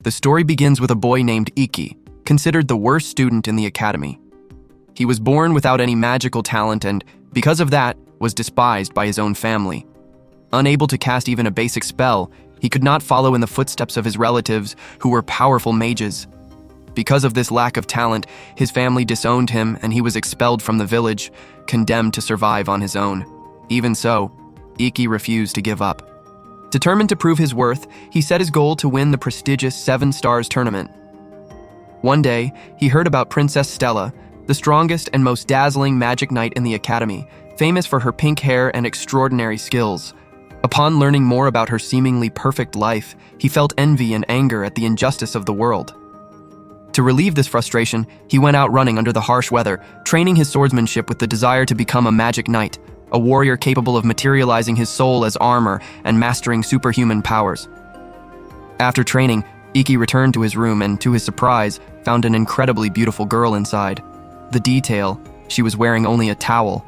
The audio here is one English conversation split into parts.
The story begins with a boy named Iki, considered the worst student in the academy. He was born without any magical talent and, because of that, was despised by his own family. Unable to cast even a basic spell, he could not follow in the footsteps of his relatives, who were powerful mages. Because of this lack of talent, his family disowned him and he was expelled from the village, condemned to survive on his own. Even so, Iki refused to give up. Determined to prove his worth, he set his goal to win the prestigious 7 Stars tournament. One day, he heard about Princess Stella, the strongest and most dazzling magic knight in the academy, famous for her pink hair and extraordinary skills. Upon learning more about her seemingly perfect life, he felt envy and anger at the injustice of the world. To relieve this frustration, he went out running under the harsh weather, training his swordsmanship with the desire to become a magic knight, a warrior capable of materializing his soul as armor and mastering superhuman powers. After training, Iki returned to his room and, to his surprise, found an incredibly beautiful girl inside. The detail, she was wearing only a towel.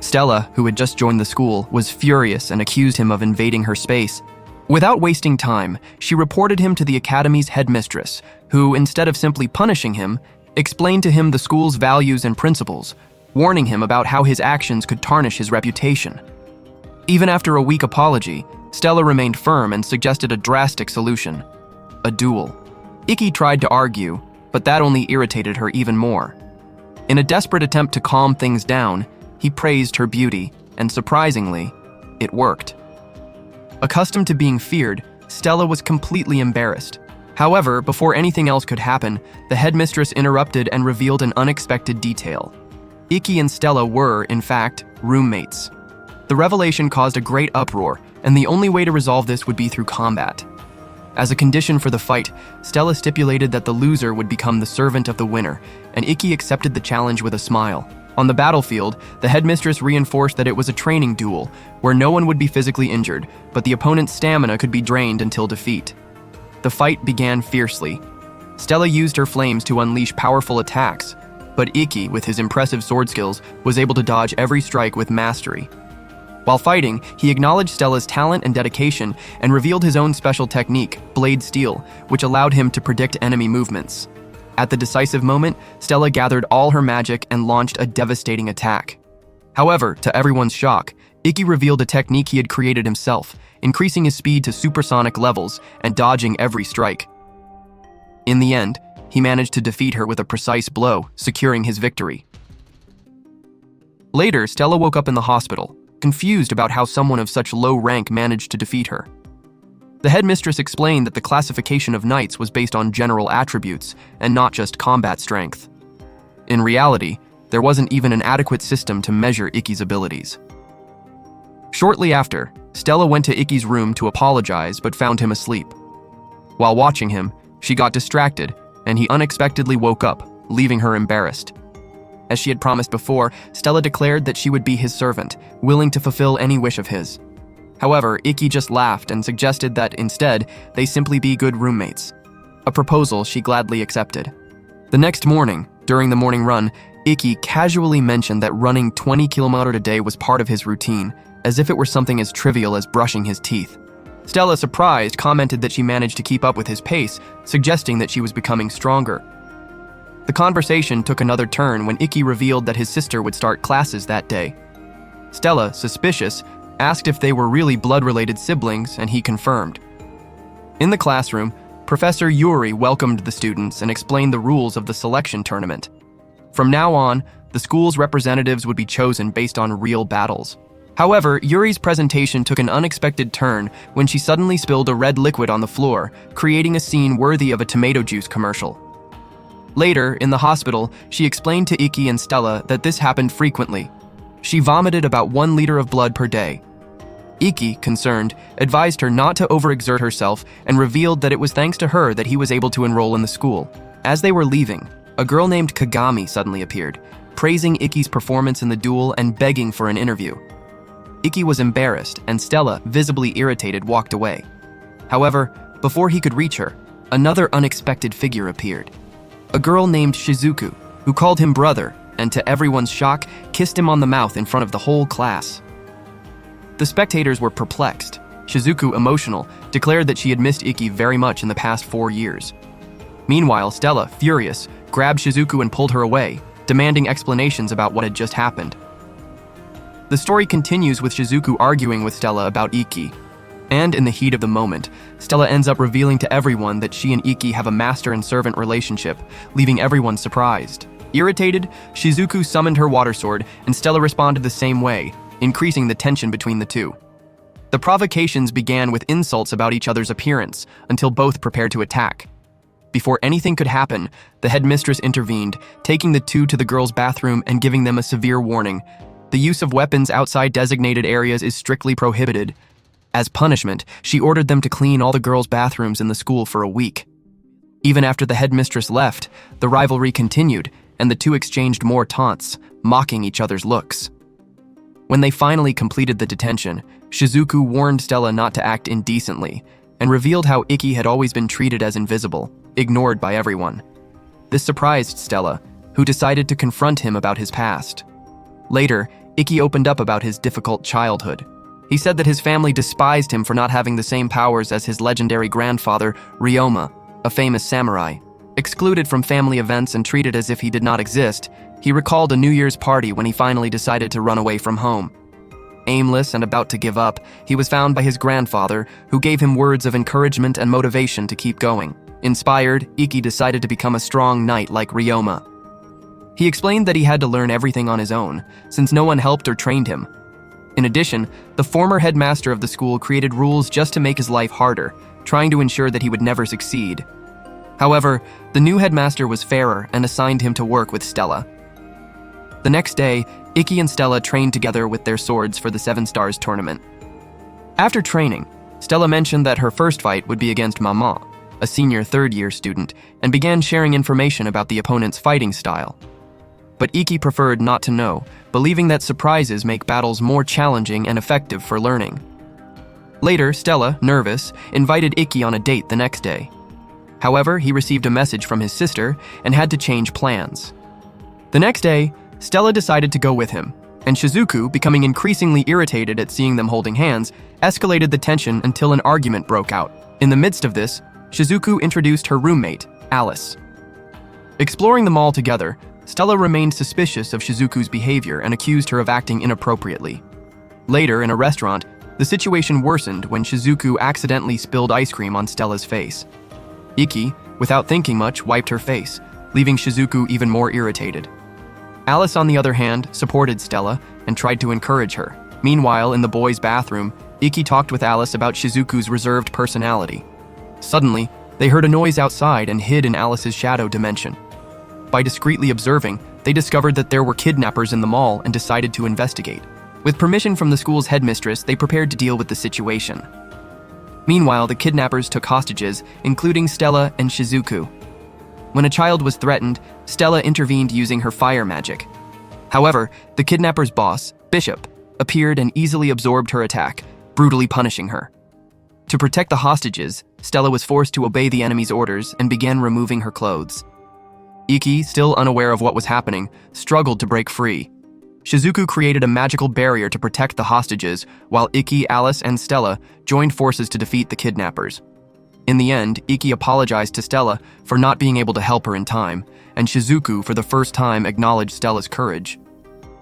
Stella, who had just joined the school, was furious and accused him of invading her space. Without wasting time, she reported him to the academy's headmistress, who, instead of simply punishing him, explained to him the school's values and principles, warning him about how his actions could tarnish his reputation. Even after a weak apology, Stella remained firm and suggested a drastic solution: a duel. Iki tried to argue, but that only irritated her even more. In a desperate attempt to calm things down, he praised her beauty, and surprisingly, it worked. Accustomed to being feared, Stella was completely embarrassed. However, before anything else could happen, the headmistress interrupted and revealed an unexpected detail. Iki and Stella were, in fact, roommates. The revelation caused a great uproar, and the only way to resolve this would be through combat. As a condition for the fight, Stella stipulated that the loser would become the servant of the winner, and Iki accepted the challenge with a smile. On the battlefield, the headmistress reinforced that it was a training duel, where no one would be physically injured, but the opponent's stamina could be drained until defeat. The fight began fiercely. Stella used her flames to unleash powerful attacks, but Iki, with his impressive sword skills, was able to dodge every strike with mastery. While fighting, he acknowledged Stella's talent and dedication and revealed his own special technique, Blade Steel, which allowed him to predict enemy movements. At the decisive moment, Stella gathered all her magic and launched a devastating attack. However, to everyone's shock, Iki revealed a technique he had created himself, increasing his speed to supersonic levels and dodging every strike. In the end, he managed to defeat her with a precise blow, securing his victory. Later, Stella woke up in the hospital, confused about how someone of such low rank managed to defeat her. The headmistress explained that the classification of knights was based on general attributes and not just combat strength. In reality, there wasn't even an adequate system to measure Iki's abilities. Shortly after, Stella went to Iki's room to apologize but found him asleep. While watching him, she got distracted and he unexpectedly woke up, leaving her embarrassed. As she had promised before, Stella declared that she would be his servant, willing to fulfill any wish of his. However, Iki just laughed and suggested that instead, they simply be good roommates. A proposal she gladly accepted. The next morning, during the morning run, Iki casually mentioned that running 20 kilometers a day was part of his routine, as if it were something as trivial as brushing his teeth. Stella, surprised, commented that she managed to keep up with his pace, suggesting that she was becoming stronger. The conversation took another turn when Iki revealed that his sister would start classes that day. Stella, suspicious, asked if they were really blood-related siblings, and he confirmed. In the classroom, Professor Yuri welcomed the students and explained the rules of the selection tournament. From now on, the school's representatives would be chosen based on real battles. However, Yuri's presentation took an unexpected turn when she suddenly spilled a red liquid on the floor, creating a scene worthy of a tomato juice commercial. Later, in the hospital, she explained to Iki and Stella that this happened frequently. She vomited about 1 liter of blood per day. Iki, concerned, advised her not to overexert herself and revealed that it was thanks to her that he was able to enroll in the school. As they were leaving, a girl named Kagami suddenly appeared, praising Iki's performance in the duel and begging for an interview. Iki was embarrassed, and Stella, visibly irritated, walked away. However, before he could reach her, another unexpected figure appeared. A girl named Shizuku, who called him brother, and to everyone's shock, kissed him on the mouth in front of the whole class. The spectators were perplexed. Shizuku, emotional, declared that she had missed Ikki very much in the past 4 years. Meanwhile, Stella, furious, grabbed Shizuku and pulled her away, demanding explanations about what had just happened. The story continues with Shizuku arguing with Stella about Ikki. And in the heat of the moment, Stella ends up revealing to everyone that she and Ikki have a master and servant relationship, leaving everyone surprised. Irritated, Shizuku summoned her water sword, and Stella responded the same way, increasing the tension between the two. The provocations began with insults about each other's appearance, until both prepared to attack. Before anything could happen, the headmistress intervened, taking the two to the girls' bathroom and giving them a severe warning. The use of weapons outside designated areas is strictly prohibited. As punishment, she ordered them to clean all the girls' bathrooms in the school for a week. Even after the headmistress left, the rivalry continued, and the two exchanged more taunts, mocking each other's looks. When they finally completed the detention, Shizuku warned Stella not to act indecently, and revealed how Ikki had always been treated as invisible, ignored by everyone. This surprised Stella, who decided to confront him about his past. Later, Ikki opened up about his difficult childhood. He said that his family despised him for not having the same powers as his legendary grandfather, Ryoma, a famous samurai. Excluded from family events and treated as if he did not exist, he recalled a New Year's party when he finally decided to run away from home. Aimless and about to give up, he was found by his grandfather, who gave him words of encouragement and motivation to keep going. Inspired, Ikki decided to become a strong knight like Ryoma. He explained that he had to learn everything on his own, since no one helped or trained him. In addition, the former headmaster of the school created rules just to make his life harder, trying to ensure that he would never succeed. However, the new headmaster was fairer and assigned him to work with Stella. The next day, Ikki and Stella trained together with their swords for the 7 Stars tournament. After training, Stella mentioned that her first fight would be against Maman, a senior 3rd-year student, and began sharing information about the opponent's fighting style. But Ikki preferred not to know, believing that surprises make battles more challenging and effective for learning. Later, Stella, nervous, invited Ikki on a date the next day. However, he received a message from his sister and had to change plans. The next day, Stella decided to go with him, and Shizuku, becoming increasingly irritated at seeing them holding hands, escalated the tension until an argument broke out. In the midst of this, Shizuku introduced her roommate, Alice. Exploring the mall together, Stella remained suspicious of Shizuku's behavior and accused her of acting inappropriately. Later, in a restaurant, the situation worsened when Shizuku accidentally spilled ice cream on Stella's face. Ikki, without thinking much, wiped her face, leaving Shizuku even more irritated. Alice, on the other hand, supported Stella and tried to encourage her. Meanwhile, in the boys' bathroom, Ikki talked with Alice about Shizuku's reserved personality. Suddenly, they heard a noise outside and hid in Alice's shadow dimension. By discreetly observing, they discovered that there were kidnappers in the mall and decided to investigate. With permission from the school's headmistress, they prepared to deal with the situation. Meanwhile, the kidnappers took hostages, including Stella and Shizuku. When a child was threatened, Stella intervened using her fire magic. However, the kidnapper's boss, Bishop, appeared and easily absorbed her attack, brutally punishing her. To protect the hostages, Stella was forced to obey the enemy's orders and began removing her clothes. Ikki, still unaware of what was happening, struggled to break free. Shizuku created a magical barrier to protect the hostages, while Ikki, Alice, and Stella joined forces to defeat the kidnappers. In the end, Ikki apologized to Stella for not being able to help her in time, and Shizuku for the first time acknowledged Stella's courage.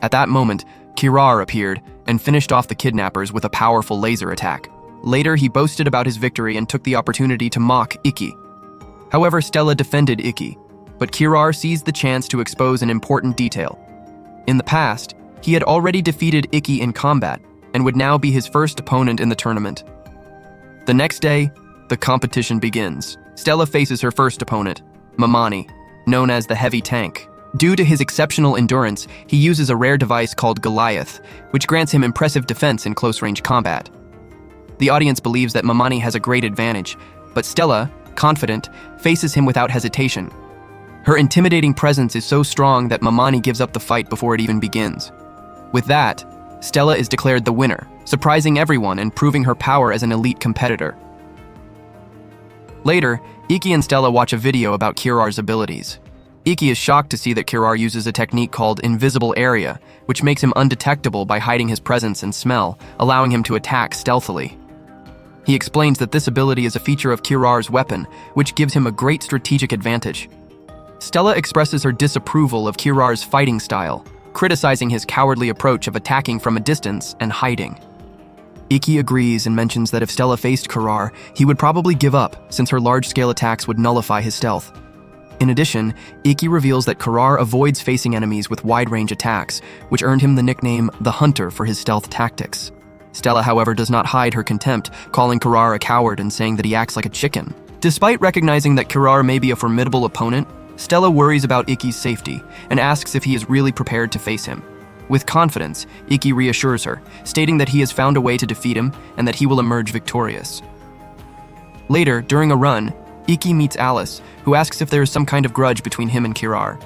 At that moment, Kirar appeared and finished off the kidnappers with a powerful laser attack. Later, he boasted about his victory and took the opportunity to mock Ikki. However, Stella defended Ikki, but Kirar seized the chance to expose an important detail. In the past, he had already defeated Ikki in combat and would now be his first opponent in the tournament. The next day, the competition begins. Stella faces her first opponent, Mamani, known as the Heavy Tank. Due to his exceptional endurance, he uses a rare device called Goliath, which grants him impressive defense in close-range combat. The audience believes that Mamani has a great advantage, but Stella, confident, faces him without hesitation. Her intimidating presence is so strong that Mamani gives up the fight before it even begins. With that, Stella is declared the winner, surprising everyone and proving her power as an elite competitor. Later, Ikki and Stella watch a video about Kirar's abilities. Ikki is shocked to see that Kirar uses a technique called invisible area, which makes him undetectable by hiding his presence and smell, allowing him to attack stealthily. He explains that this ability is a feature of Kirar's weapon, which gives him a great strategic advantage. Stella expresses her disapproval of Kirar's fighting style, criticizing his cowardly approach of attacking from a distance and hiding. Ikki agrees and mentions that if Stella faced Kirar, he would probably give up since her large-scale attacks would nullify his stealth. In addition, Ikki reveals that Kirar avoids facing enemies with wide-range attacks, which earned him the nickname The Hunter for his stealth tactics. Stella, however, does not hide her contempt, calling Kirar a coward and saying that he acts like a chicken. Despite recognizing that Kirar may be a formidable opponent, Stella worries about Ikki's safety and asks if he is really prepared to face him. With confidence, Ikki reassures her, stating that he has found a way to defeat him and that he will emerge victorious. Later, during a run, Ikki meets Alice, who asks if there is some kind of grudge between him and Kirar.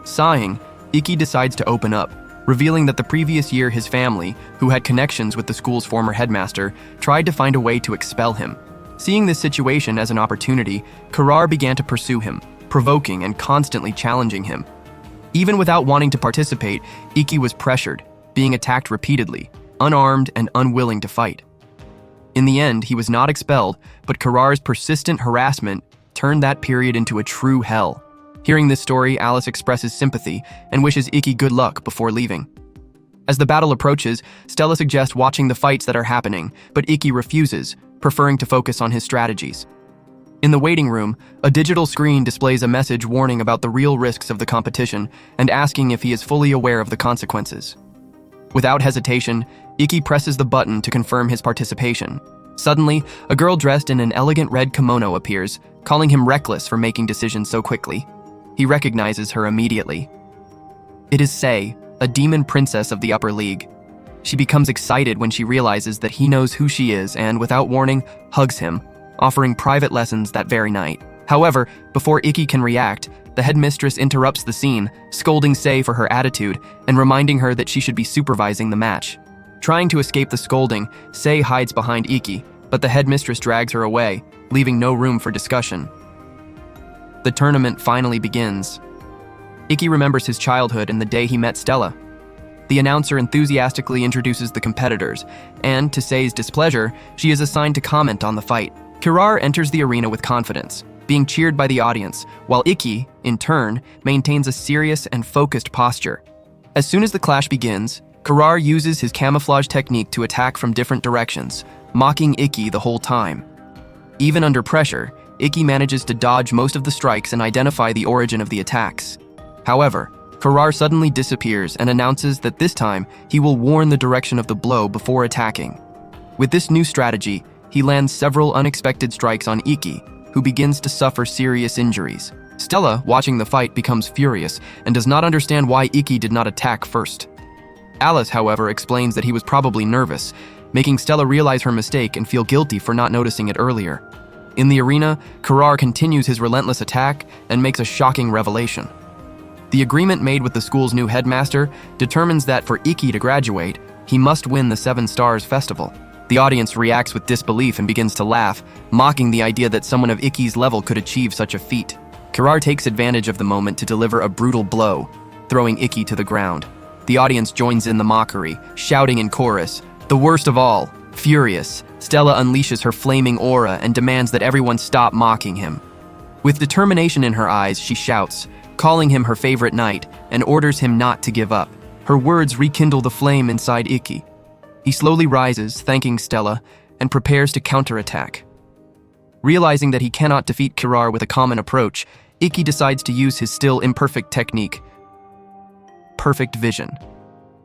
Sighing, Ikki decides to open up, revealing that the previous year his family, who had connections with the school's former headmaster, tried to find a way to expel him. Seeing this situation as an opportunity, Kirar began to pursue him, provoking and constantly challenging him. Even without wanting to participate, Ikki was pressured, being attacked repeatedly, unarmed and unwilling to fight. In the end, he was not expelled, but Kirar's persistent harassment turned that period into a true hell. Hearing this story, Alice expresses sympathy and wishes Ikki good luck before leaving. As the battle approaches, Stella suggests watching the fights that are happening, but Ikki refuses, preferring to focus on his strategies. In the waiting room, a digital screen displays a message warning about the real risks of the competition and asking if he is fully aware of the consequences. Without hesitation, Ikki presses the button to confirm his participation. Suddenly, a girl dressed in an elegant red kimono appears, calling him reckless for making decisions so quickly. He recognizes her immediately. It is Sei, a demon princess of the upper league. She becomes excited when she realizes that he knows who she is and, without warning, hugs him, offering private lessons that very night. However, before Ikki can react, the headmistress interrupts the scene, scolding Sei for her attitude and reminding her that she should be supervising the match. Trying to escape the scolding, Sei hides behind Ikki, but the headmistress drags her away, leaving no room for discussion. The tournament finally begins. Ikki remembers his childhood and the day he met Stella. The announcer enthusiastically introduces the competitors, and, to Sei's displeasure, she is assigned to comment on the fight. Kirar enters the arena with confidence, being cheered by the audience, while Ikki, in turn, maintains a serious and focused posture. As soon as the clash begins, Kirar uses his camouflage technique to attack from different directions, mocking Ikki the whole time. Even under pressure, Ikki manages to dodge most of the strikes and identify the origin of the attacks. However, Kirar suddenly disappears and announces that this time he will warn the direction of the blow before attacking. With this new strategy, he lands several unexpected strikes on Ikki, who begins to suffer serious injuries. Stella, watching the fight, becomes furious and does not understand why Ikki did not attack first. Alice, however, explains that he was probably nervous, making Stella realize her mistake and feel guilty for not noticing it earlier. In the arena, Kirar continues his relentless attack and makes a shocking revelation. The agreement made with the school's new headmaster determines that for Ikki to graduate, he must win the 7 Stars Festival. The audience reacts with disbelief and begins to laugh, mocking the idea that someone of Ikki's level could achieve such a feat. Kirar takes advantage of the moment to deliver a brutal blow, throwing Ikki to the ground. The audience joins in the mockery, shouting in chorus, "The worst of all!" Furious, Stella unleashes her flaming aura and demands that everyone stop mocking him. With determination in her eyes, she shouts, calling him her favorite knight, and orders him not to give up. Her words rekindle the flame inside Ikki. He slowly rises, thanking Stella, and prepares to counterattack. Realizing that he cannot defeat Kirar with a common approach, Ikki decides to use his still imperfect technique, perfect vision.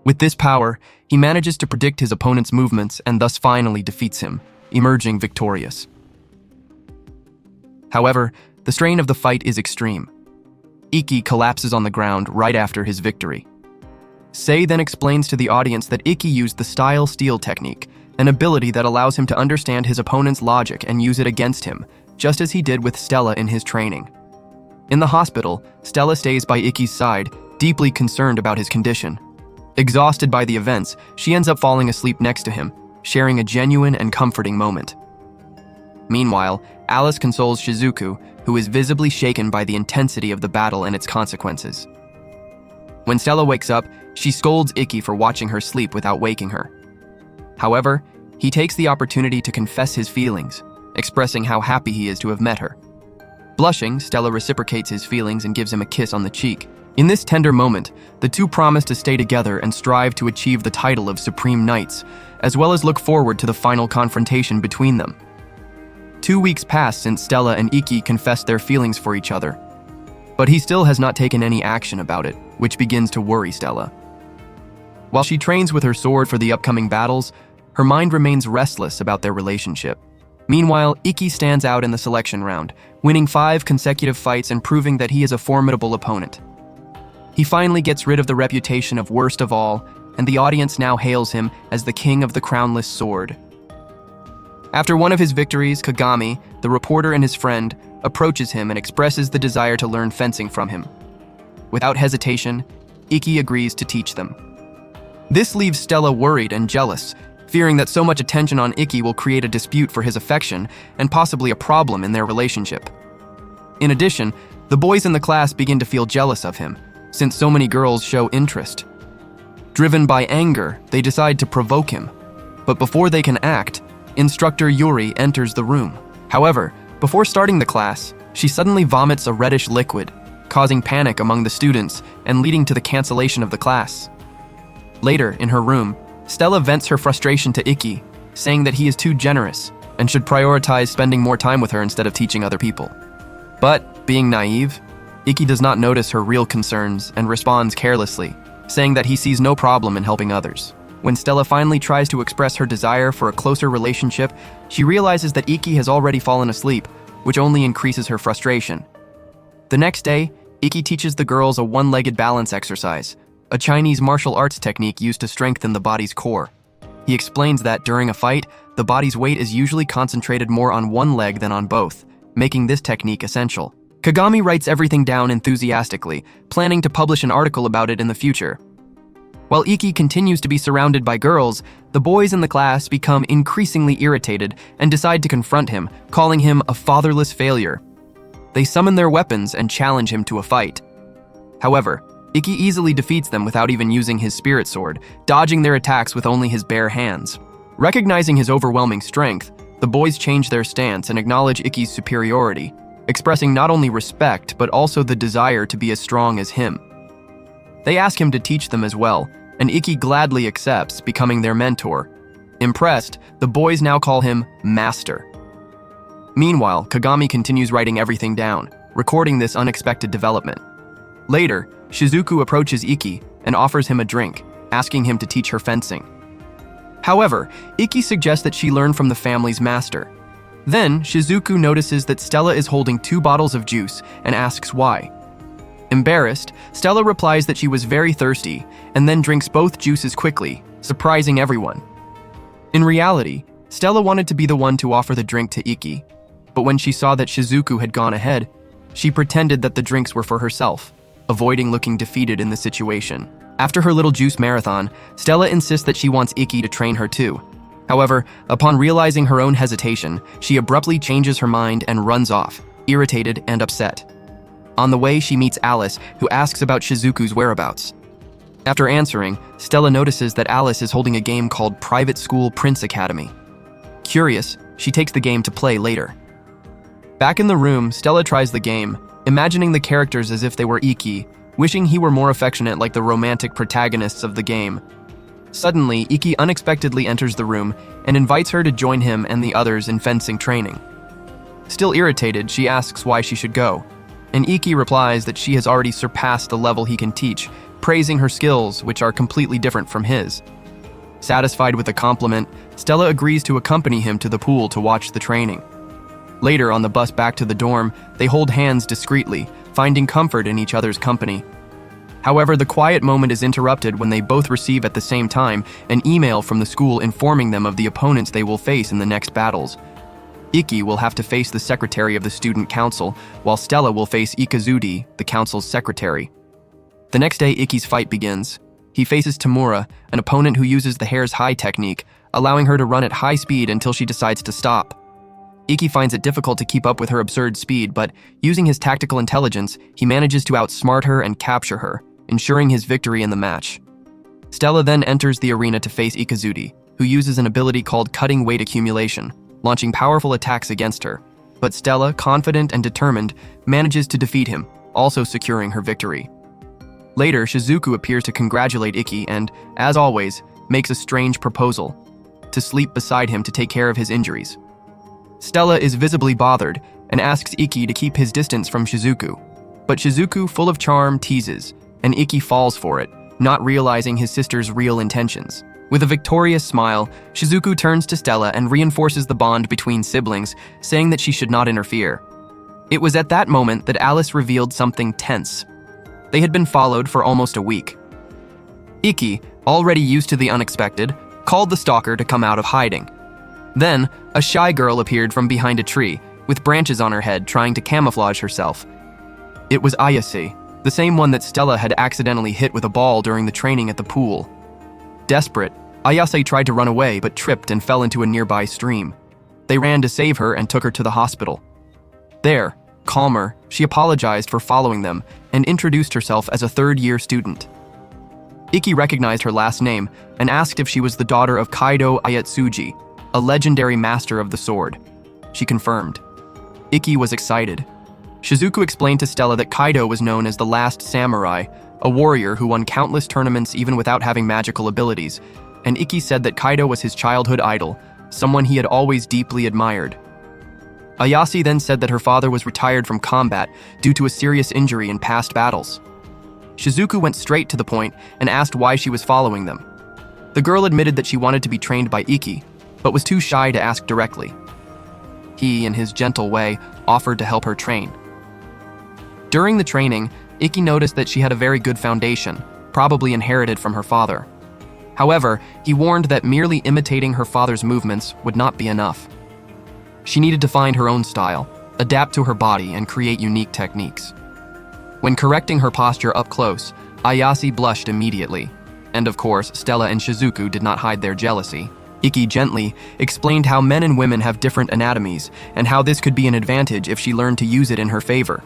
With this power, he manages to predict his opponent's movements and thus finally defeats him, emerging victorious. However, the strain of the fight is extreme. Ikki collapses on the ground right after his victory. Sei then explains to the audience that Ikki used the Style Steal technique, an ability that allows him to understand his opponent's logic and use it against him, just as he did with Stella in his training. In the hospital, Stella stays by Ikki's side, deeply concerned about his condition. Exhausted by the events, she ends up falling asleep next to him, sharing a genuine and comforting moment. Meanwhile, Alice consoles Shizuku, who is visibly shaken by the intensity of the battle and its consequences. When Stella wakes up, she scolds Ikki for watching her sleep without waking her. However, He takes the opportunity to confess his feelings, expressing how happy he is to have met her. Blushing, Stella reciprocates his feelings and gives him a kiss on the cheek. In this tender moment, the two promise to stay together and strive to achieve the title of Supreme Knights, as well as look forward to the final confrontation between them. 2 weeks pass since Stella and Ikki confessed their feelings for each other, but he still has not taken any action about it, which begins to worry Stella. While she trains with her sword for the upcoming battles, her mind remains restless about their relationship. Meanwhile, Ikki stands out in the selection round, winning 5 consecutive fights and proving that he is a formidable opponent. He finally gets rid of the reputation of worst of all, and the audience now hails him as the king of the crownless sword. After one of his victories, Kagami, the reporter and his friend, approaches him and expresses the desire to learn fencing from him. Without hesitation, Ikki agrees to teach them. This leaves Stella worried and jealous, fearing that so much attention on Ikki will create a dispute for his affection and possibly a problem in their relationship. In addition, the boys in the class begin to feel jealous of him, since so many girls show interest. Driven by anger, they decide to provoke him. But before they can act, Instructor Yuri enters the room. However, before starting the class, she suddenly vomits a reddish liquid, causing panic among the students and leading to the cancellation of the class. Later, in her room, Stella vents her frustration to Ikki, saying that he is too generous and should prioritize spending more time with her instead of teaching other people. But, being naive, Ikki does not notice her real concerns and responds carelessly, saying that he sees no problem in helping others. When Stella finally tries to express her desire for a closer relationship, she realizes that Ikki has already fallen asleep, which only increases her frustration. The next day, Ikki teaches the girls a one-legged balance exercise, a Chinese martial arts technique used to strengthen the body's core. He explains that during a fight, the body's weight is usually concentrated more on one leg than on both, making this technique essential. Kagami writes everything down enthusiastically, planning to publish an article about it in the future. While Ikki continues to be surrounded by girls, the boys in the class become increasingly irritated and decide to confront him, calling him a fatherless failure. They summon their weapons and challenge him to a fight. However, Ikki easily defeats them without even using his spirit sword, dodging their attacks with only his bare hands. Recognizing his overwhelming strength, the boys change their stance and acknowledge Ikki's superiority, expressing not only respect but also the desire to be as strong as him. They ask him to teach them as well, and Ikki gladly accepts, becoming their mentor. Impressed, the boys now call him Master. Meanwhile, Kagami continues writing everything down, recording this unexpected development. Later, Shizuku approaches Ikki and offers him a drink, asking him to teach her fencing. However, Ikki suggests that she learn from the family's master. Then, Shizuku notices that Stella is holding 2 bottles of juice and asks why. Embarrassed, Stella replies that she was very thirsty and then drinks both juices quickly, surprising everyone. In reality, Stella wanted to be the one to offer the drink to Ikki, but when she saw that Shizuku had gone ahead, she pretended that the drinks were for herself, avoiding looking defeated in the situation. After her little juice marathon, Stella insists that she wants Ikki to train her too. However, upon realizing her own hesitation, she abruptly changes her mind and runs off, irritated and upset. On the way, she meets Alice, who asks about Shizuku's whereabouts. After answering, Stella notices that Alice is holding a game called Private School Prince Academy. Curious, she takes the game to play later. Back in the room, Stella tries the game, imagining the characters as if they were Ikki, wishing he were more affectionate like the romantic protagonists of the game. Suddenly, Ikki unexpectedly enters the room and invites her to join him and the others in fencing training. Still irritated, she asks why she should go, and Ikki replies that she has already surpassed the level he can teach, praising her skills, which are completely different from his. Satisfied with the compliment, Stella agrees to accompany him to the pool to watch the training. Later, on the bus back to the dorm, they hold hands discreetly, finding comfort in each other's company. However, the quiet moment is interrupted when they both receive at the same time an email from the school informing them of the opponents they will face in the next battles. Ikki will have to face the secretary of the student council, while Stella will face Ikazudi, the council's secretary. The next day, Ikki's fight begins. He faces Tamura, an opponent who uses the hare's high technique, allowing her to run at high speed until she decides to stop. Ikki finds it difficult to keep up with her absurd speed, but using his tactical intelligence, he manages to outsmart her and capture her, ensuring his victory in the match. Stella then enters the arena to face Ikazudi, who uses an ability called cutting weight accumulation, launching powerful attacks against her. But Stella, confident and determined, manages to defeat him, also securing her victory. Later, Shizuku appears to congratulate Ikki and, as always, makes a strange proposal: to sleep beside him to take care of his injuries. Stella is visibly bothered and asks Ikki to keep his distance from Shizuku. But Shizuku, full of charm, teases, and Ikki falls for it, not realizing his sister's real intentions. With a victorious smile, Shizuku turns to Stella and reinforces the bond between siblings, saying that she should not interfere. It was at that moment that Alice revealed something tense. They had been followed for almost a week. Ikki, already used to the unexpected, called the stalker to come out of hiding. Then, a shy girl appeared from behind a tree, with branches on her head, trying to camouflage herself. It was Ayase, the same one that Stella had accidentally hit with a ball during the training at the pool. Desperate, Ayase tried to run away but tripped and fell into a nearby stream. They ran to save her and took her to the hospital. There, calmer, she apologized for following them and introduced herself as a third-year student. Ikki recognized her last name and asked if she was the daughter of Kaido Ayatsuji, a legendary master of the sword. She confirmed. Ikki was excited. Shizuku explained to Stella that Kaido was known as the last samurai, a warrior who won countless tournaments even without having magical abilities, and Ikki said that Kaido was his childhood idol, someone he had always deeply admired. Ayase then said that her father was retired from combat due to a serious injury in past battles. Shizuku went straight to the point and asked why she was following them. The girl admitted that she wanted to be trained by Ikki, but was too shy to ask directly. He, in his gentle way, offered to help her train. During the training, Ikki noticed that she had a very good foundation, probably inherited from her father. However, he warned that merely imitating her father's movements would not be enough. She needed to find her own style, adapt to her body, and create unique techniques. When correcting her posture up close, Ayase blushed immediately. And of course, Stella and Shizuku did not hide their jealousy. Ikki gently explained how men and women have different anatomies and how this could be an advantage if she learned to use it in her favor.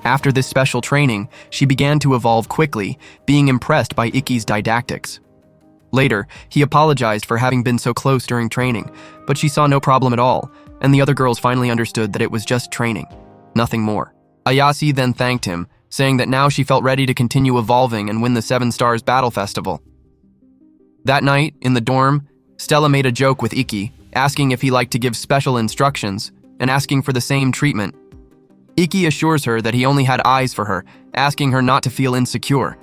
After this special training, she began to evolve quickly, being impressed by Ikki's didactics. Later, he apologized for having been so close during training, but she saw no problem at all, and the other girls finally understood that it was just training, nothing more. Ayase then thanked him, saying that now she felt ready to continue evolving and win the 7 Stars Battle Festival. That night, in the dorm, Stella made a joke with Ikki, asking if he liked to give special instructions and asking for the same treatment. Ikki assures her that he only had eyes for her, asking her not to feel insecure.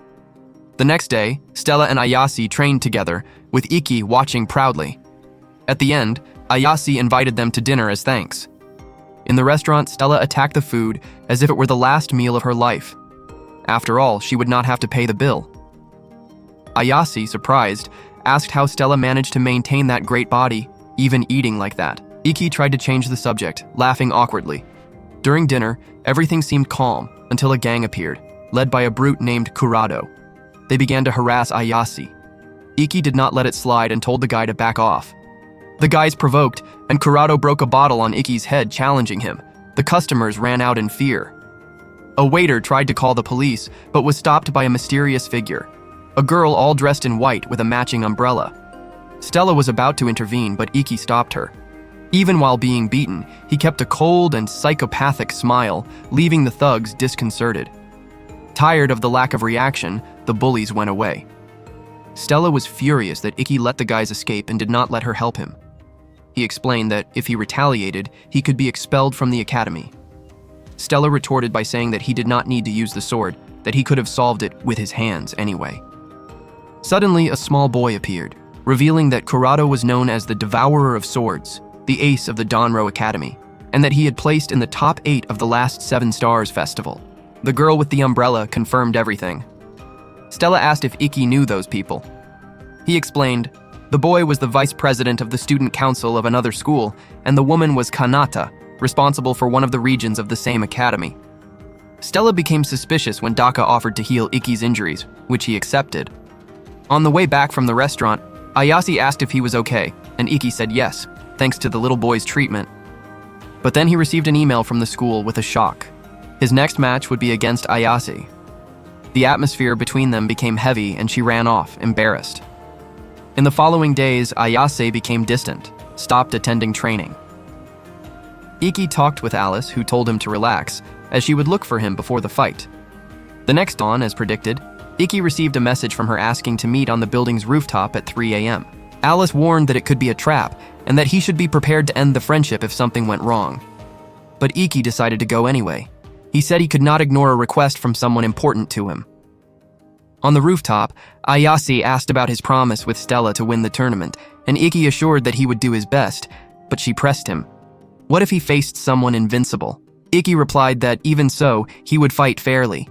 The next day, Stella and Ayase trained together, with Ikki watching proudly. At the end, Ayase invited them to dinner as thanks. In the restaurant, Stella attacked the food as if it were the last meal of her life. After all, she would not have to pay the bill. Ayase, surprised, asked how Stella managed to maintain that great body, even eating like that. Ikki tried to change the subject, laughing awkwardly. During dinner, everything seemed calm until a gang appeared, led by a brute named Kurado. They began to harass Ayase. Ikki did not let it slide and told the guy to back off. The guys provoked, and Kurado broke a bottle on Ikki's head, challenging him. The customers ran out in fear. A waiter tried to call the police, but was stopped by a mysterious figure, a girl all dressed in white with a matching umbrella. Stella was about to intervene, but Ikki stopped her. Even while being beaten, he kept a cold and psychopathic smile, leaving the thugs disconcerted. Tired of the lack of reaction, the bullies went away. Stella was furious that Ikki let the guys escape and did not let her help him. He explained that if he retaliated, he could be expelled from the academy. Stella retorted by saying that he did not need to use the sword, that he could have solved it with his hands anyway. Suddenly, a small boy appeared, revealing that Kurado was known as the Devourer of Swords, the ace of the Danro Academy, and that he had placed in the top 8 of the last 7 Stars Festival. The girl with the umbrella confirmed everything. Stella asked if Ikki knew those people. He explained, the boy was the vice president of the student council of another school, and the woman was Kanata, responsible for one of the regions of the same academy. Stella became suspicious when Daka offered to heal Ikki's injuries, which he accepted. On the way back from the restaurant, Ayase asked if he was okay, and Ikki said yes, thanks to the little boy's treatment. But then he received an email from the school with a shock. His next match would be against Ayase. The atmosphere between them became heavy and she ran off, embarrassed. In the following days, Ayase became distant, stopped attending training. Iki talked with Alice, who told him to relax, as she would look for him before the fight. The next dawn, as predicted, Iki received a message from her asking to meet on the building's rooftop at 3 a.m. Alice warned that it could be a trap, and that he should be prepared to end the friendship if something went wrong. But Iki decided to go anyway. He said he could not ignore a request from someone important to him. On the rooftop, Ayase asked about his promise with Stella to win the tournament, and Iki assured that he would do his best, but she pressed him. What if he faced someone invincible? Iki replied that even so, he would fight fairly.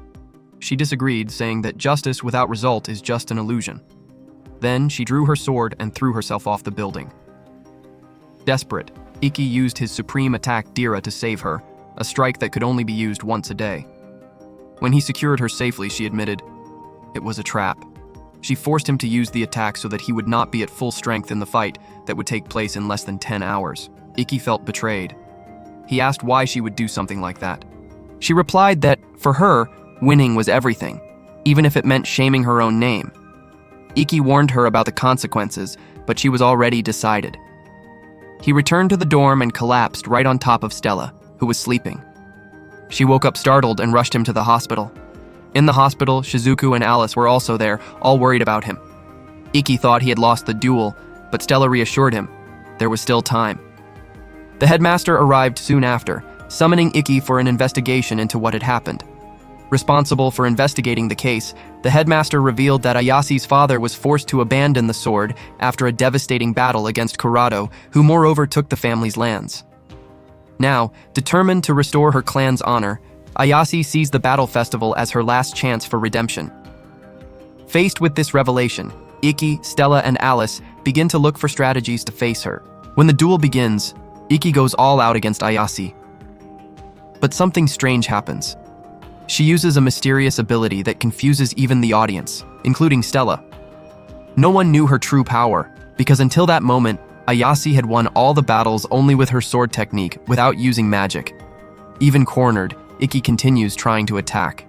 She disagreed, saying that justice without result is just an illusion. Then she drew her sword and threw herself off the building. Desperate, Iki used his supreme attack Dira to save her, a strike that could only be used once a day. When he secured her safely, she admitted, it was a trap. She forced him to use the attack so that he would not be at full strength in the fight that would take place in less than 10 hours. Iki felt betrayed. He asked why she would do something like that. She replied that, for her, winning was everything, even if it meant shaming her own name. Iki warned her about the consequences, but she was already decided. He returned to the dorm and collapsed right on top of Stella, who was sleeping. She woke up startled and rushed him to the hospital. In the hospital, Shizuku and Alice were also there, all worried about him. Iki thought he had lost the duel, but Stella reassured him there was still time. The headmaster arrived soon after, summoning Iki for an investigation into what had happened. Responsible for investigating the case, the headmaster revealed that Ayase's father was forced to abandon the sword after a devastating battle against Kurado, who moreover took the family's lands. Now, determined to restore her clan's honor, Ayase sees the battle festival as her last chance for redemption. Faced with this revelation, Iki, Stella, and Alice begin to look for strategies to face her. When the duel begins, Iki goes all out against Ayase. But something strange happens. She uses a mysterious ability that confuses even the audience, including Stella. No one knew her true power, because until that moment, Ayase had won all the battles only with her sword technique without using magic. Even cornered, Iki continues trying to attack.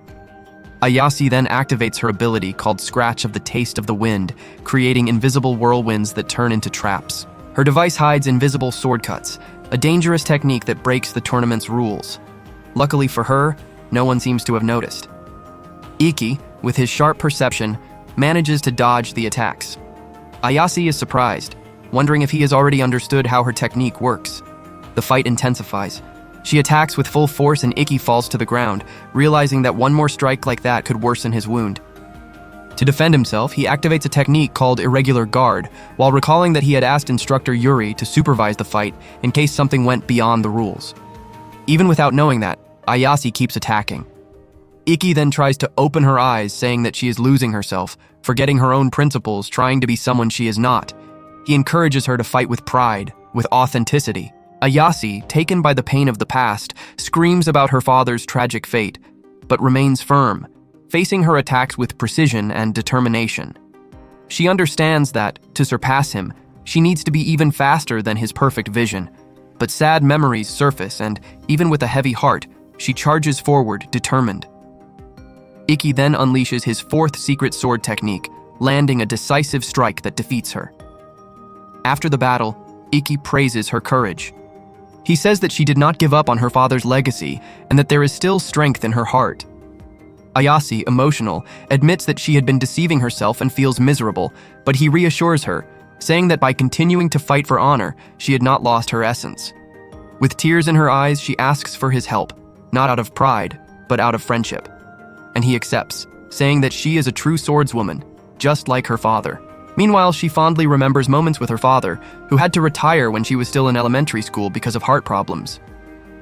Ayase then activates her ability called Scratch of the Taste of the Wind, creating invisible whirlwinds that turn into traps. Her device hides invisible sword cuts, a dangerous technique that breaks the tournament's rules. Luckily for her, no one seems to have noticed. Iki, with his sharp perception, manages to dodge the attacks. Ayase is surprised, wondering if he has already understood how her technique works. The fight intensifies. She attacks with full force and Iki falls to the ground, realizing that one more strike like that could worsen his wound. To defend himself, he activates a technique called Irregular Guard, while recalling that he had asked instructor Yuri to supervise the fight in case something went beyond the rules. Even without knowing that, Ayase keeps attacking. Iki then tries to open her eyes, saying that she is losing herself, forgetting her own principles, trying to be someone she is not. He encourages her to fight with pride, with authenticity. Ayase, taken by the pain of the past, screams about her father's tragic fate, but remains firm, facing her attacks with precision and determination. She understands that, to surpass him, she needs to be even faster than his perfect vision. But sad memories surface, and, even with a heavy heart, she charges forward, determined. Iki then unleashes his fourth secret sword technique, landing a decisive strike that defeats her. After the battle, Iki praises her courage. He says that she did not give up on her father's legacy and that there is still strength in her heart. Ayase, emotional, admits that she had been deceiving herself and feels miserable, but he reassures her, saying that by continuing to fight for honor, she had not lost her essence. With tears in her eyes, she asks for his help, not out of pride, but out of friendship. And he accepts, saying that she is a true swordswoman, just like her father. Meanwhile, she fondly remembers moments with her father, who had to retire when she was still in elementary school because of heart problems.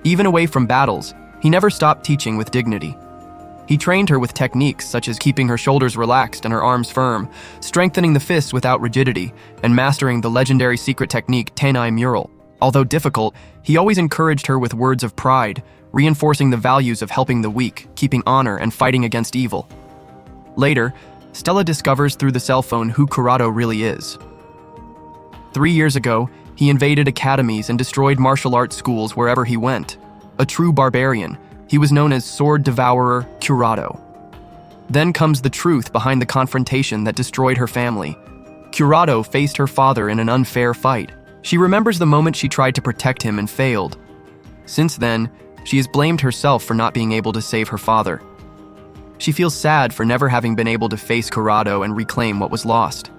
Even away from battles, he never stopped teaching with dignity. He trained her with techniques such as keeping her shoulders relaxed and her arms firm, strengthening the fists without rigidity, and mastering the legendary secret technique Tenai Mural. Although difficult, he always encouraged her with words of pride, reinforcing the values of helping the weak, keeping honor, and fighting against evil. Later, Stella discovers through the cell phone who Kurado really is. 3 years ago, he invaded academies and destroyed martial arts schools wherever he went. A true barbarian, he was known as Sword Devourer Kurado. Then comes the truth behind the confrontation that destroyed her family. Kurado faced her father in an unfair fight. She remembers the moment she tried to protect him and failed. Since then, she has blamed herself for not being able to save her father. She feels sad for never having been able to face Kurado and reclaim what was lost.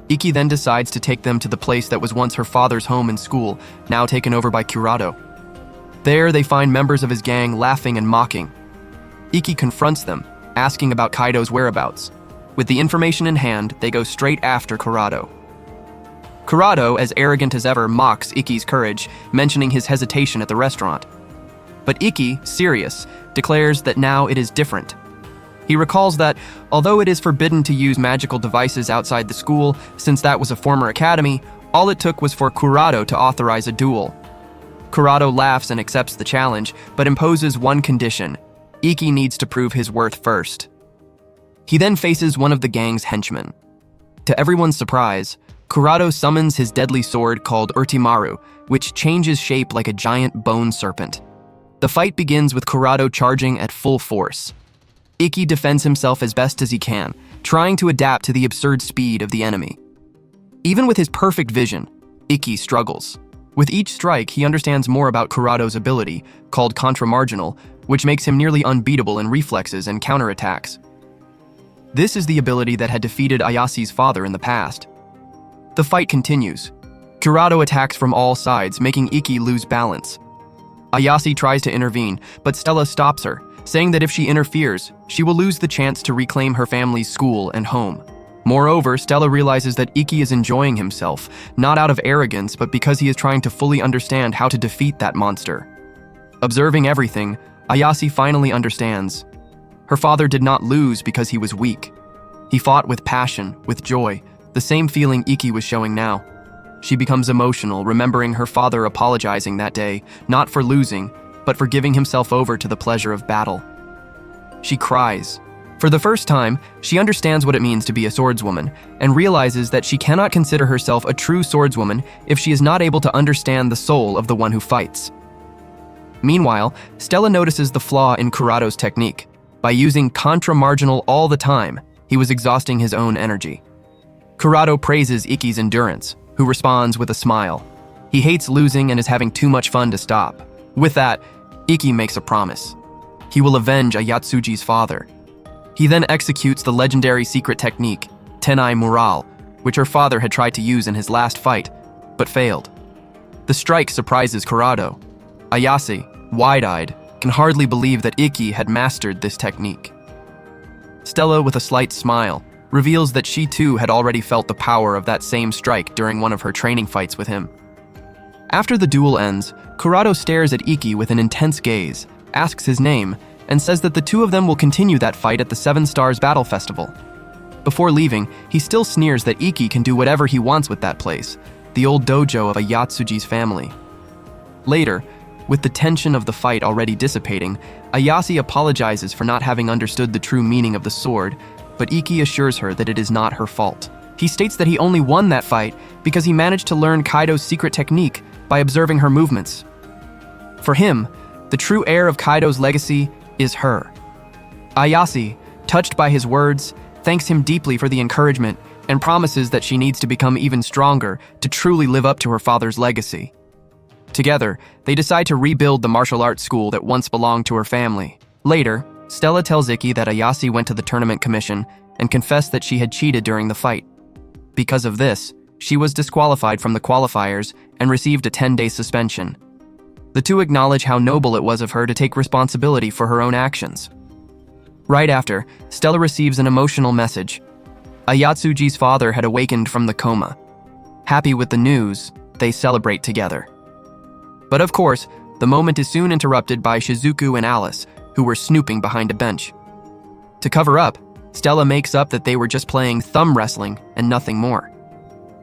Iki then decides to take them to the place that was once her father's home and school, now taken over by Kurado. There, they find members of his gang laughing and mocking. Iki confronts them, asking about Kaido's whereabouts. With the information in hand, they go straight after Kurado. Kurado, as arrogant as ever, mocks Iki's courage, mentioning his hesitation at the restaurant. But Iki, serious, declares that now it is different. He recalls that, although it is forbidden to use magical devices outside the school, since that was a former academy, all it took was for Kurado to authorize a duel. Kurado laughs and accepts the challenge, but imposes one condition: Iki needs to prove his worth first. He then faces one of the gang's henchmen. To everyone's surprise, Kurado summons his deadly sword called Urtimaru, which changes shape like a giant bone serpent. The fight begins with Kurado charging at full force. Iki defends himself as best as he can, trying to adapt to the absurd speed of the enemy. Even with his perfect vision, Iki struggles. With each strike, he understands more about Kurado's ability, called contra-marginal, which makes him nearly unbeatable in reflexes and counterattacks. This is the ability that had defeated Ayasi's father in the past. The fight continues. Kurado attacks from all sides, making Iki lose balance. Ayase tries to intervene, but Stella stops her, saying that if she interferes, she will lose the chance to reclaim her family's school and home. Moreover, Stella realizes that Iki is enjoying himself, not out of arrogance, but because he is trying to fully understand how to defeat that monster. Observing everything, Ayase finally understands. Her father did not lose because he was weak. He fought with passion, with joy, the same feeling Iki was showing now. She becomes emotional, remembering her father apologizing that day, not for losing, but for giving himself over to the pleasure of battle. She cries. For the first time, she understands what it means to be a swordswoman, and realizes that she cannot consider herself a true swordswoman if she is not able to understand the soul of the one who fights. Meanwhile, Stella notices the flaw in Kurado's technique. By using contra-marginal all the time, he was exhausting his own energy. Kurado praises Iki's endurance, who responds with a smile. He hates losing and is having too much fun to stop. With that, Iki makes a promise. He will avenge Ayatsuji's father. He then executes the legendary secret technique, Tenai Mural, which her father had tried to use in his last fight, but failed. The strike surprises Kurado. Ayase, wide-eyed, can hardly believe that Iki had mastered this technique. Stella, with a slight smile, reveals that she too had already felt the power of that same strike during one of her training fights with him. After the duel ends, Kurado stares at Iki with an intense gaze, asks his name, and says that the two of them will continue that fight at the Seven Stars Battle Festival. Before leaving, he still sneers that Iki can do whatever he wants with that place, the old dojo of Ayatsuji's family. Later, with the tension of the fight already dissipating, Ayase apologizes for not having understood the true meaning of the sword, but Iki assures her that it is not her fault. He states that he only won that fight because he managed to learn Kaido's secret technique by observing her movements. For him, the true heir of Kaido's legacy is her. Ayase, touched by his words, thanks him deeply for the encouragement and promises that she needs to become even stronger to truly live up to her father's legacy. Together, they decide to rebuild the martial arts school that once belonged to her family. Later, Stella tells Iki that Ayase went to the tournament commission and confessed that she had cheated during the fight. Because of this, she was disqualified from the qualifiers and received a 10-day suspension. The two acknowledge how noble it was of her to take responsibility for her own actions. Right after, Stella receives an emotional message. Ayatsuji's father had awakened from the coma. Happy with the news, they celebrate together. But of course, the moment is soon interrupted by Shizuku and Alice, who were snooping behind a bench. To cover up, Stella makes up that they were just playing thumb wrestling and nothing more.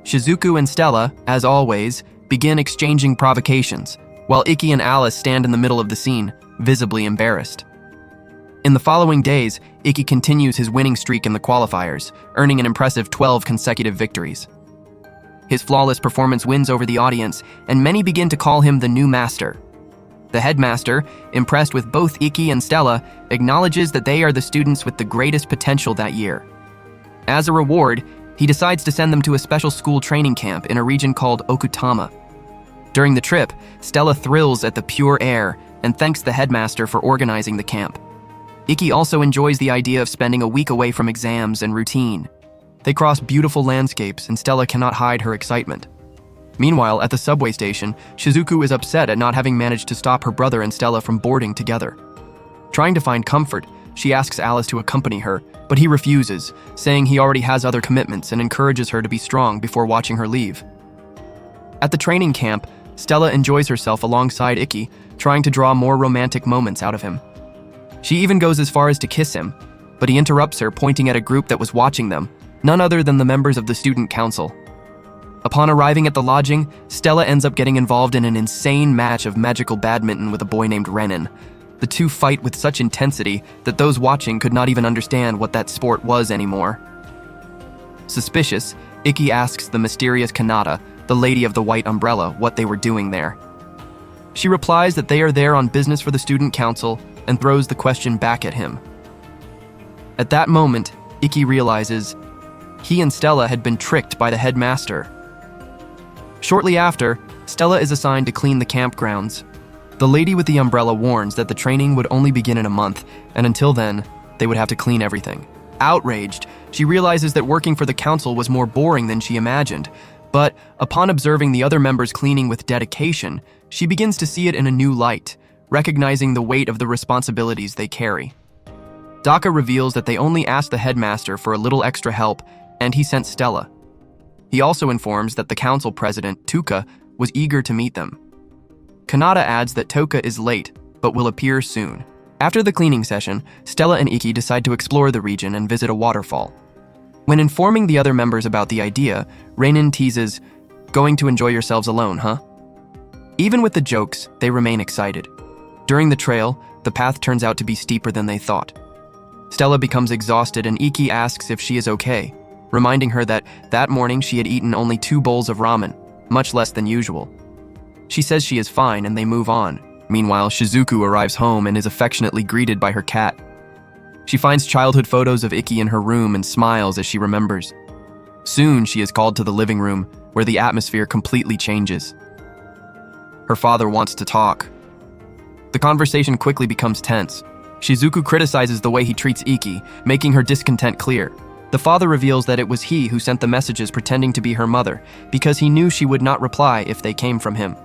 Shizuku and Stella, as always, begin exchanging provocations, while Iki and Alice stand in the middle of the scene, visibly embarrassed. In the following days, Iki continues his winning streak in the qualifiers, earning an impressive 12 consecutive victories. His flawless performance wins over the audience, and many begin to call him the new master. The headmaster, impressed with both Iki and Stella, acknowledges that they are the students with the greatest potential that year. As a reward, He decides to send them to a special school training camp in a region called Okutama. During the trip, Stella thrills at the pure air and thanks the headmaster for organizing the camp. Ikki also enjoys the idea of spending a week away from exams and routine. They cross beautiful landscapes and Stella cannot hide her excitement. Meanwhile, at the subway station, Shizuku is upset at not having managed to stop her brother and Stella from boarding together. Trying to find comfort, she asks Alice to accompany her, but he refuses, saying he already has other commitments and encourages her to be strong before watching her leave. At the training camp, Stella enjoys herself alongside Ikki, trying to draw more romantic moments out of him. She even goes as far as to kiss him, but he interrupts her, pointing at a group that was watching them, none other than the members of the student council. Upon arriving at the lodging, Stella ends up getting involved in an insane match of magical badminton with a boy named Renan. The two fight with such intensity that those watching could not even understand what that sport was anymore. Suspicious, Ikki asks the mysterious Kanata, the lady of the white umbrella, what they were doing there. She replies that they are there on business for the student council and throws the question back at him. At that moment, Ikki realizes he and Stella had been tricked by the headmaster. Shortly after, Stella is assigned to clean the campgrounds. The lady with the umbrella warns that the training would only begin in a month, and until then, they would have to clean everything. Outraged, she realizes that working for the council was more boring than she imagined, but upon observing the other members cleaning with dedication, she begins to see it in a new light, recognizing the weight of the responsibilities they carry. Daka reveals that they only asked the headmaster for a little extra help, and he sent Stella. He also informs that the council president, Tuka, was eager to meet them. Kanata adds that Toka is late, but will appear soon. After the cleaning session, Stella and Ikki decide to explore the region and visit a waterfall. When informing the other members about the idea, Renan teases, "Going to enjoy yourselves alone, huh?" Even with the jokes, they remain excited. During the trail, the path turns out to be steeper than they thought. Stella becomes exhausted and Ikki asks if she is okay, reminding her that morning she had eaten only 2 bowls of ramen, much less than usual. She says she is fine and they move on. Meanwhile, Shizuku arrives home and is affectionately greeted by her cat. She finds childhood photos of Ikki in her room and smiles as she remembers. Soon, she is called to the living room, where the atmosphere completely changes. Her father wants to talk. The conversation quickly becomes tense. Shizuku criticizes the way he treats Ikki, making her discontent clear. The father reveals that it was he who sent the messages pretending to be her mother, because he knew she would not reply if they came from him.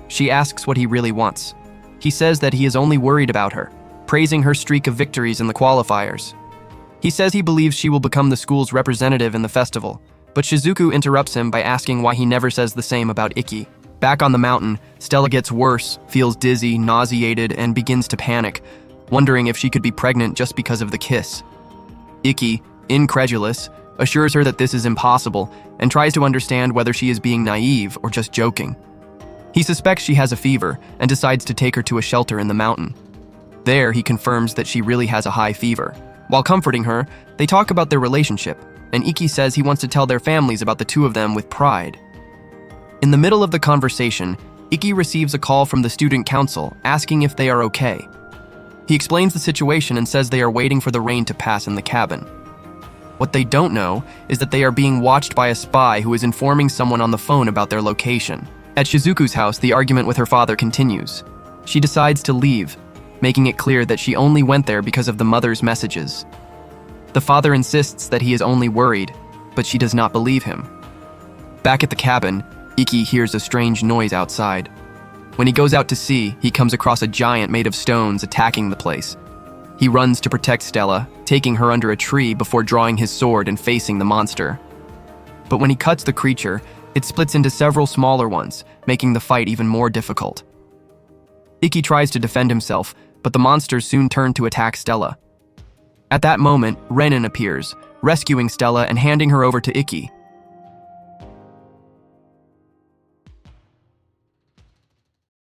She asks what he really wants. He says that he is only worried about her, praising her streak of victories in the qualifiers. He says he believes she will become the school's representative in the festival, but Shizuku interrupts him by asking why he never says the same about Ikki. Back on the mountain, Stella gets worse, feels dizzy, nauseated, and begins to panic, wondering if she could be pregnant just because of the kiss. Ikki, incredulous, assures her that this is impossible and tries to understand whether she is being naive or just joking. He suspects she has a fever and decides to take her to a shelter in the mountain. There, he confirms that she really has a high fever. While comforting her, they talk about their relationship, and Ikki says he wants to tell their families about the two of them with pride. In the middle of the conversation, Ikki receives a call from the student council asking if they are okay. He explains the situation and says they are waiting for the rain to pass in the cabin. What they don't know is that they are being watched by a spy who is informing someone on the phone about their location. At Shizuku's house, the argument with her father continues. She decides to leave, making it clear that she only went there because of the mother's messages. The father insists that he is only worried, but she does not believe him. Back at the cabin, Ikki hears a strange noise outside. When he goes out to see, he comes across a giant made of stones attacking the place. He runs to protect Stella, taking her under a tree before drawing his sword and facing the monster. But when he cuts the creature, it splits into several smaller ones, making the fight even more difficult. Ikki tries to defend himself, but the monsters soon turn to attack Stella. At that moment, Renan appears, rescuing Stella and handing her over to Ikki.